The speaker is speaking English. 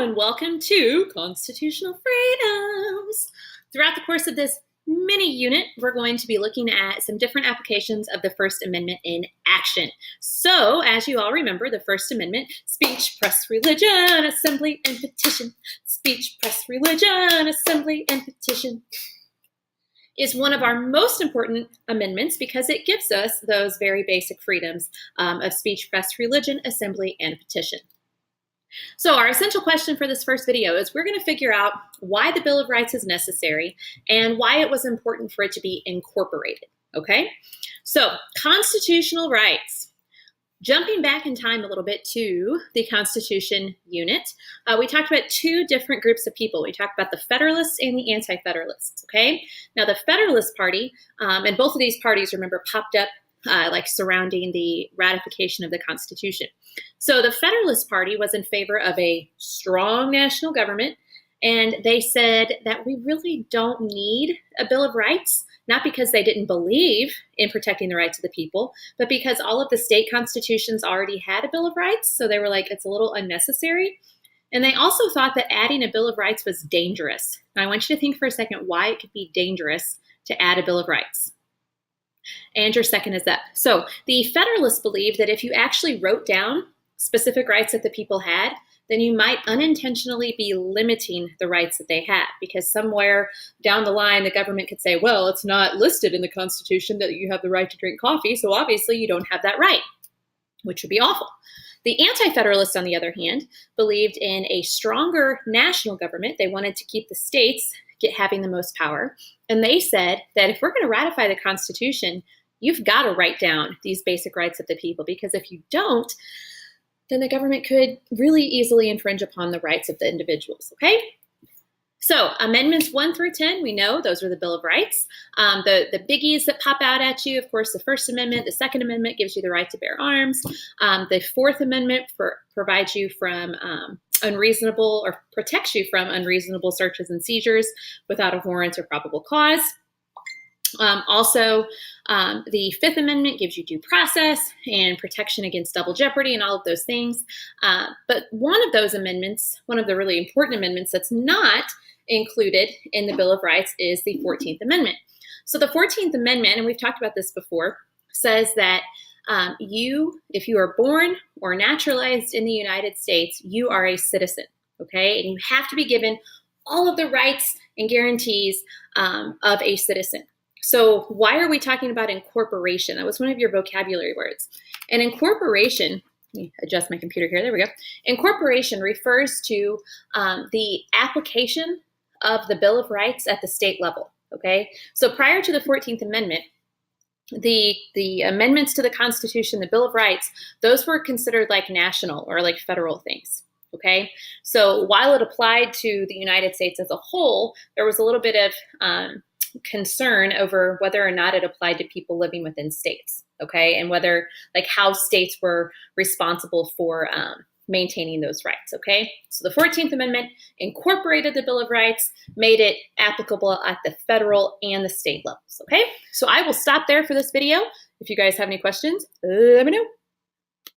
and welcome to Constitutional Freedoms. Throughout the course of this mini unit, we're going to be looking at some different applications of the First Amendment in action. So, as you all remember, the First Amendment, speech, press, religion, assembly, and petition. Speech, press, religion, assembly, and petition is one of our most important amendments because it gives us those very basic freedoms of speech, press, religion, assembly, and petition. So our essential question for this first video is we're going to figure out why the Bill of Rights is necessary and why it was important for it to be incorporated, okay? So constitutional rights. Jumping back in time a little bit to the Constitution unit, we talked about two different groups of people. We talked about the Federalists and the Anti-Federalists, okay? Now the Federalist Party, and both of these parties, remember, popped up like surrounding the ratification of the Constitution. So the Federalist Party was in favor of a strong national government, and they said that we really don't need a Bill of Rights, not because they didn't believe in protecting the rights of the people, but because all of the state constitutions already had a Bill of Rights, so they were like, it's a little unnecessary. And they also thought that adding a Bill of Rights was dangerous. Now I want you to think for a second why it could be dangerous to add a Bill of Rights. And your second is up. So the Federalists believed that if you actually wrote down specific rights that the people had, then you might unintentionally be limiting the rights that they had, because somewhere down the line, the government could say, well, it's not listed in the Constitution that you have the right to drink coffee, so obviously you don't have that right, which would be awful. The Anti-Federalists, on the other hand, believed in a stronger national government. They wanted to keep the states having the most power. And they said that if we're going to ratify the Constitution, you've got to write down these basic rights of the people, because if you don't, then the government could really easily infringe upon the rights of the individuals, okay? So amendments 1 through 10, we know those are the Bill of Rights. The biggies that pop out at you, of course, the First Amendment. The Second Amendment gives you the right to bear arms. The Fourth Amendment provides you from unreasonable, or protects you from unreasonable searches and seizures without a warrant or probable cause. Also, the Fifth Amendment gives you due process and protection against double jeopardy and all of those things. But one of those amendments, one of the really important amendments that's not included in the Bill of Rights, is the 14th Amendment. So the 14th Amendment, and we've talked about this before, says that if you are born or naturalized in the United States, you are a citizen, okay? And you have to be given all of the rights and guarantees of a citizen. So why are we talking about incorporation? That was one of your vocabulary words. And incorporation, let me adjust my computer here, there we go. Incorporation refers to the application of the Bill of Rights at the state level, okay? So prior to the 14th Amendment, the amendments to the Constitution, the Bill of Rights, those were considered like national or like federal things, okay? So while it applied to the United States as a whole, there was a little bit of concern over whether or not it applied to people living within states, okay? And whether, like, how states were responsible for maintaining those rights, okay? So the 14th Amendment incorporated the Bill of Rights, made it applicable at the federal and the state levels, okay? So I will stop there for this video. If you guys have any questions, let me know.